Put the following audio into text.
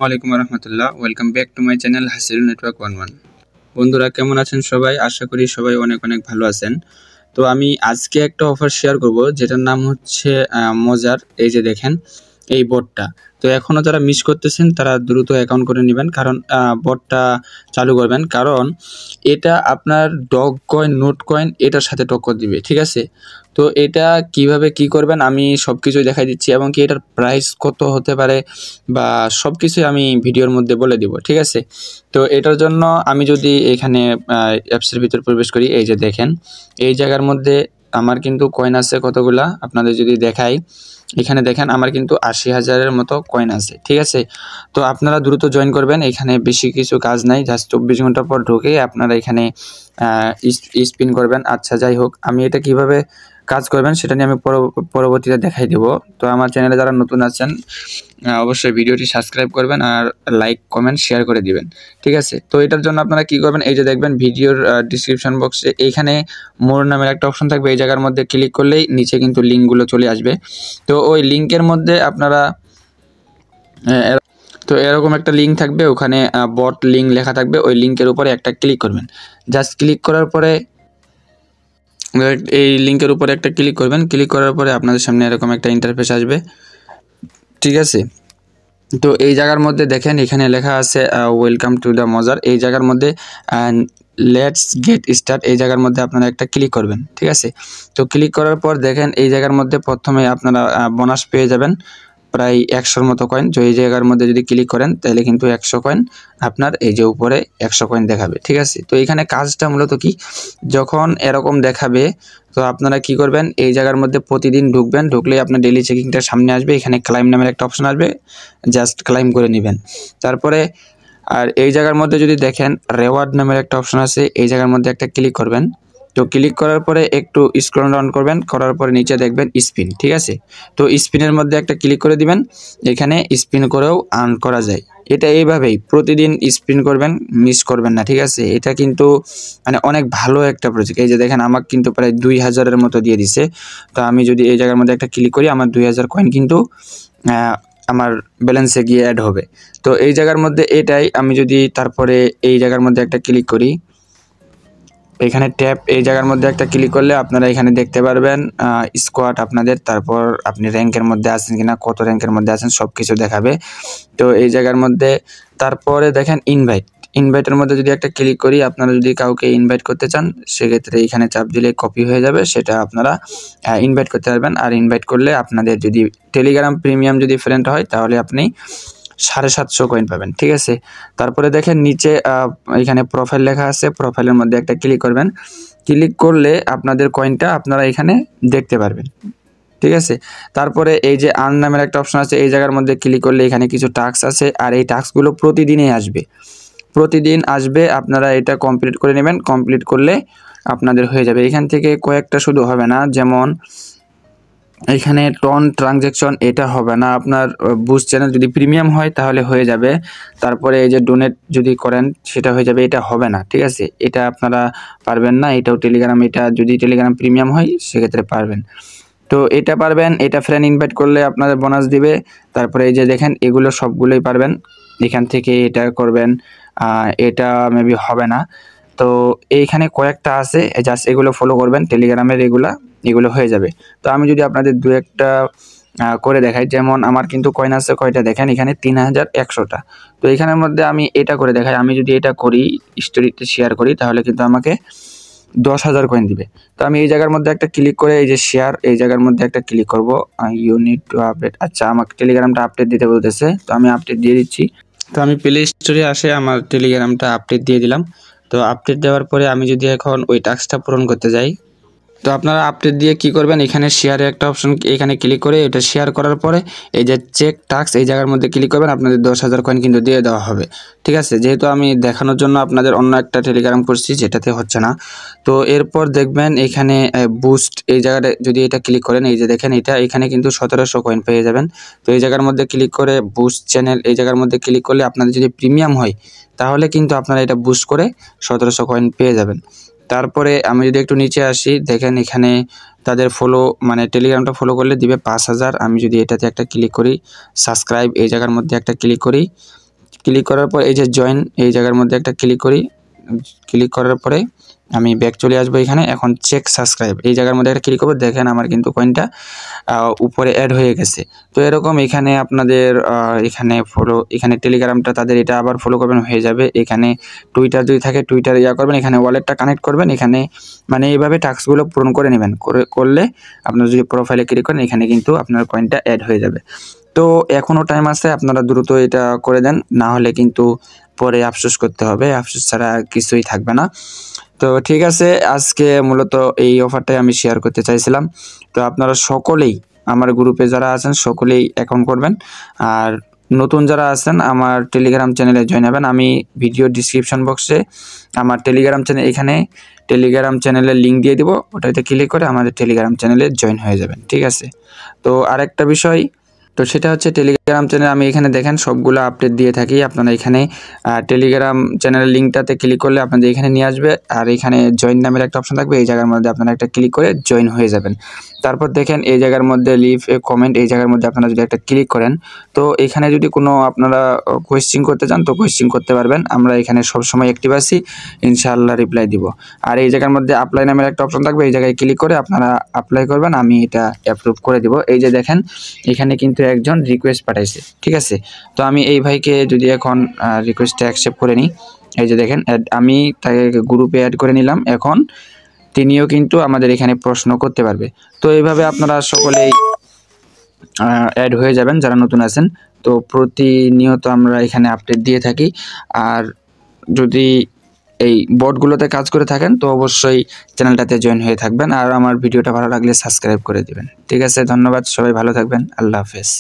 ওয়ালাইকুম রহমতুল্লাহ। Welcome back to my channel Hasil network 11। বন্ধুরা কেমন আছেন সবাই? আশা করি সবাই অনেক অনেক ভালো আছেন। তো আমি আজকে একটা অফার শেয়ার করব যেটার নাম হচ্ছে মজার। এই যে দেখেন এই বোটটা, তো এখনও যারা মিস করতেছেন তারা দ্রুত অ্যাকাউন্ট করে নেবেন, কারণ বোটটা চালু করবেন, কারণ এটা আপনার ডগ কয়েন, নোট কয়েন এটার সাথে টক্কর দিবে। ঠিক আছে, তো এটা কিভাবে কি করবেন আমি সব কিছুই দেখাই দিচ্ছি, এবং কি এটার প্রাইস কত হতে পারে বা সব কিছুই আমি ভিডিওর মধ্যে বলে দিব। ঠিক আছে, তো এটার জন্য আমি যদি এখানে অ্যাপসের ভিতর প্রবেশ করি, এই যে দেখেন এই জায়গার মধ্যে আমার কিন্তু কয়েন আছে কতগুলা, আপনাদের যদি দেখাই এখানে দেখেন আমার কিন্তু 80,000-এর মতো কয়েন আছে। ঠিক আছে, তো আপনারা দ্রুত জয়েন করবেন, এখানে বেশি কিছু কাজ নাই, জাস্ট 24 ঘন্টা পর ঢুকে আপনারা এখানে স্পিন করবেন। আচ্ছা যাই হোক, আমি এটা কিভাবে কাজ করবেন সেটা নিয়ে আমি পরবর্তীতে দেখাই দেব। তো আমার চ্যানেলে যারা নতুন আছেন অবশ্যই ভিডিওটি সাবস্ক্রাইব করবেন আর লাইক কমেন্ট শেয়ার করে দিবেন। ঠিক আছে, তো এটার জন্য আপনারা কি করবেন, এই যে দেখবেন ভিডিওর ডিসক্রিপশন বক্সে এইখানে মোর নামের একটা অপশন থাকবে, এই জায়গার মধ্যে ক্লিক করলেই নিচে কিন্তু লিঙ্কগুলো চলে আসবে। তো ওই লিঙ্কের মধ্যে আপনারা তো এরকম একটা লিঙ্ক থাকবে, ওখানে বট লিঙ্ক লেখা থাকবে, ওই লিঙ্কের উপরে একটা ক্লিক করবেন। জাস্ট ক্লিক করার পরে এই লিঙ্কের উপরে একটা ক্লিক করবেন, ক্লিক করার পরে আপনাদের সামনে এরকম একটা ইন্টারফেস আসবে। ঠিক আছে, তো এই জায়গার মধ্যে দেখেন এখানে লেখা আছে ওয়েলকাম টু দ্য মজার। এই জায়গার মধ্যে লেটস গেট স্টার্ট, এই জায়গার মধ্যে আপনারা একটা ক্লিক করবেন। ঠিক আছে, তো ক্লিক করার পর দেখেন এই জায়গার মধ্যে প্রথমে আপনারা বোনাস পেয়ে যাবেন প্রায় 100-র মতো কয়েন। তো এই জায়গার মধ্যে যদি ক্লিক করেন তাহলে কিন্তু 100 কয়েন আপনার এই যে উপরে 100 কয়েন দেখাবে। ঠিক আছে, তো এখানে কাজটা মূলত কি, যখন এরকম দেখাবে তো আপনারা কি করবেন, এই জায়গার মধ্যে প্রতিদিন ঢুকবেন, ঢুকলেই আপনার ডেইলি চেকিংটা সামনে আসবে, এখানে ক্লাইম নামের একটা অপশন আসবে, জাস্ট ক্লাইম করে নেবেন। তারপরে আর এই জায়গার মধ্যে যদি দেখেন রেওয়ার্ড নামের একটা অপশন আছে, এই জায়গার মধ্যে একটা ক্লিক করবেন। তো ক্লিক করার পরে একটু স্ক্রল ডাউন করবেন, করার পরে নিচে দেখবেন স্পিন। ঠিক আছে, তো স্পিনের মধ্যে একটা ক্লিক করে দিবেন, এখানে স্পিন করেও আর্ন করা যায়। এটা এইভাবেই প্রতিদিন স্পিন করবেন, মিস করবেন না। ঠিক আছে, এটা কিন্তু মানে অনেক ভালো একটা প্রজেক্ট। এই যে দেখেন আমাকে কিন্তু প্রায় 2000-এর মতো দিয়ে দিছে। তো আমি যদি এই জায়গার মধ্যে একটা ক্লিক করি, আমার 2000 কয়েন কিন্তু আমার ব্যালেন্সে গিয়ে অ্যাড হবে। তো এই জায়গার মধ্যে এটাই আমি যদি তারপরে এই জায়গার মধ্যে একটা ক্লিক করি, এখানে ট্যাপ, এই জায়গার মধ্যে একটা ক্লিক করলে আপনারা এখানে দেখতে পারবেন স্কোয়াড আপনাদের, তারপর আপনি র্যাঙ্কের মধ্যে আছেন কিনা, কত র্যাঙ্কের মধ্যে আছেন সব কিছু দেখাবে। তো এই জায়গার মধ্যে তারপরে দেখেন ইনভাইটের মধ্যে যদি একটা ক্লিক করি, আপনারা যদি কাউকে ইনভাইট করতে চান সেক্ষেত্রে এখানে চাপ দিলে কপি হয়ে যাবে, সেটা আপনারা ইনভাইট করতে পারবেন। আর ইনভাইট করলে আপনাদের যদি টেলিগ্রাম প্রিমিয়াম যদি ফ্রেন্ড হয় তাহলে আপনি 750 কয়েন পাবেন। ঠিক আছে, তারপরে দেখেন নিচে এখানে প্রোফাইল লেখা আছে, প্রোফাইলের মধ্যে একটা ক্লিক করবেন, ক্লিক করলে আপনাদের কয়েনটা আপনারা এখানে দেখতে পারবেন। ঠিক আছে, তারপরে এই যে আর্ন নামের একটা অপশন আছে, এই জায়গার মধ্যে ক্লিক করলে এখানে কিছু টাস্ক আছে, আর এই টাস্কগুলো প্রতিদিনই আসবে, প্রতিদিন আসবে, আপনারা এটা কমপ্লিট করে নেবেন। কমপ্লিট করলে আপনাদের হয়ে যাবে। এখান থেকে কয়েকটা শুধু হবে না, যেমন এখানে টন ট্রানজ্যাকশন এটা হবে না, আপনার বুস্ট চ্যানেল যদি প্রিমিয়াম হয় তাহলে হয়ে যাবে। তারপরে এই যে ডোনেট যদি করেন সেটা হয়ে যাবে, এটা হবে না। ঠিক আছে, এটা আপনারা পারবেন না, এটাও টেলিগ্রাম, এটা যদি টেলিগ্রাম প্রিমিয়াম হয় সেক্ষেত্রে পারবেন। তো এটা পারবেন, এটা ফ্রেন্ড ইনভাইট করলে আপনাদের বোনাস দিবে। তারপরে এই যে দেখেন এগুলো সবগুলোই পারবেন, এখান থেকে এটা করবেন, এটা মেবি হবে না। তো এইখানে কয়েকটা আছে, জাস্ট এগুলো ফলো করবেন টেলিগ্রামের, এগুলো হয়ে যাবে। তো আমি যদি আপনাদের দু একটা করে দেখাই, যেমন আমার কিন্তু কয়েন আছে কয়টা দেখেন এখানে 3100টা। তো এখানের মধ্যে আমি এটা করে দেখাই, আমি যদি এটা করি স্টোরিতে শেয়ার করি তাহলে কিন্তু আমাকে 10,000 কয়েন দিবে। তো আমি এই জায়গার মধ্যে একটা ক্লিক করে এই যে শেয়ার, এই জায়গার মধ্যে একটা ক্লিক করব, ইউ নিড টু আপডেট। আচ্ছা আমাকে টেলিগ্রামটা আপডেট দিতে বলতেছে, তো আমি আপডেট দিয়ে দিচ্ছি। তো আমি প্লে স্টোরে আসে আমার টেলিগ্রামটা আপডেট দিয়ে দিলাম। তো আপডেট দেওয়ার পরে আমি যদি এখন ওই টাস্কটা পূরণ করতে যাই, তো আপনারা আপডেট দিয়ে কি করবেন, এখানে শেয়ারে একটা অপশন, এখানে ক্লিক করে এটা শেয়ার করার পরে এই যে চেক টাস্ক, এই জায়গার মধ্যে ক্লিক করবেন, আপনাদের 10,000 কয়েন কিন্তু দিয়ে দেওয়া হবে। ঠিক আছে, যেহেতু আমি দেখানোর জন্য আপনাদের অন্য একটা টেলিগ্রাম করছি যেটাতে হচ্ছে না। তো এরপর দেখবেন এখানে বুস্ট, এই জায়গাটা যদি এটা ক্লিক করেন, এই যে দেখেন এটা এখানে কিন্তু 1700 কয়েন পেয়ে যাবেন। তো এই জায়গার মধ্যে ক্লিক করে বুস্ট চ্যানেল, এই জায়গার মধ্যে ক্লিক করলে আপনাদের যদি প্রিমিয়াম হয় তাহলে কিন্তু আপনারা এটা বুস্ট করে 1700 কয়েন পেয়ে যাবেন। তারপরে আমি যদি একটু নিচে আসি, দেখেন এখানে তাদের ফলো, মানে টেলিগ্রামটা ফলো করলে দিবে 5000। আমি যদি এটাতে একটা ক্লিক করি সাবস্ক্রাইব, এই জায়গার মধ্যে একটা ক্লিক করি, ক্লিক করার পর এই যে জয়েন এই জায়গার মধ্যে একটা ক্লিক করি। ক্লিক করার পরে আমি ব্যাক চলে আসবো এখানে। এখন চেক সাবস্ক্রাইব এই জায়গার মধ্যে একটা ক্লিক করবো। দেখেন আমার কিন্তু কয়েনটা উপরে অ্যাড হয়ে গেছে। তো এরকম এখানে আপনাদের এখানে ফলো, এখানে টেলিগ্রামটা তাদের এটা আবার ফলো করবেন, হয়ে যাবে। এখানে টুইটার যদি থাকে টুইটার করবেন, এখানে ওয়ালেটটা কানেক্ট করবেন। এখানে মানে এইভাবে টাস্কগুলো পূরণ করে নেবেন। করলে আপনারা যদি প্রোফাইলে ক্লিক করেন এখানে কিন্তু আপনার কয়েনটা অ্যাড হয়ে যাবে। তো এখনও টাইম আছে, আপনারা দ্রুত এটা করে দেন, না হলে কিন্তু পরে আফসোস করতে হবে। আফসোস ছাড়া কিছুই থাকবে না। তো ঠিক আছে, আজকে মূলত এই অফারটাই আমি শেয়ার করতে চাইছিলাম। তো আপনারা সকলেই আমার গ্রুপে যারা আছেন সকলেই অ্যাকাউন্ট করবেন, আর নতুন যারা আছেন আমার টেলিগ্রাম চ্যানেলে জয়েন হবেন। আমি ভিডিও ডিসক্রিপশন বক্সে আমার টেলিগ্রাম চ্যানেল, এখানে টেলিগ্রাম চ্যানেলের লিঙ্ক দিয়ে দিব, ওটাতে ক্লিক করে আমাদের টেলিগ্রাম চ্যানেলে জয়েন হয়ে যাবেন। ঠিক আছে, তো আরেকটা বিষয়, তো সেটা হচ্ছে টেলিগ্রাম চ্যানেল আমি এখানে দেখেন সবগুলো আপডেট দিয়ে থাকি। আপনারা এখানে টেলিগ্রাম চ্যানেলের লিঙ্কটাতে ক্লিক করলে আপনাদের এখানে নিয়ে আসবে, আর এখানে জয়েন নামের একটা অপশন থাকবে, এই জায়গার মধ্যে আপনারা একটা ক্লিক করে জয়েন হয়ে যাবেন। তারপর দেখেন এই জায়গার মধ্যে লিভ এ কমেন্ট, এই জায়গার মধ্যে আপনারা যদি একটা ক্লিক করেন, তো এখানে যদি কোনো আপনারা কোয়েশ্চেন করতে চান তো কোয়েশ্চেন করতে পারবেন। আমরা এখানে সবসময় অ্যাক্টিভ আছি, ইনশাআল্লাহ রিপ্লাই দিব। আর এই জায়গার মধ্যে অ্যাপ্লাই নামের একটা অপশন থাকবে, এই জায়গায় ক্লিক করে আপনারা অ্যাপ্লাই করবেন, আমি এটা অ্যাপ্রুভ করে দিব। এই যে দেখেন এখানে কিন্তু একজন রিকোয়েস্ট পাঠাইছে। ঠিক আছে, তো আমি এই ভাইকে যদি এখন রিকোয়েস্টটা অ্যাকসেপ্ট করে নিই, এই যে দেখেন আমি তাকে গ্রুপে অ্যাড করে নিলাম। এখন তিনিও কিন্তু আমাদের এখানে প্রশ্ন করতে পারবে। তো এইভাবে আপনারা সকলেই অ্যাড হয়ে যাবেন যারা নতুন আছেন। তো প্রতিনিয়ত আমরা এখানে আপডেট দিয়ে থাকি, আর যদি এই বোর্ডগুলোতে কাজ করে থাকেন তো অবশ্যই চ্যানেলটাতে জয়েন হয়ে থাকবেন, আর আমার ভিডিওটা ভালো লাগলে সাবস্ক্রাইব করে দিবেন। ঠিক আছে, ধন্যবাদ, সবাই ভালো থাকবেন, আল্লাহ হাফেজ।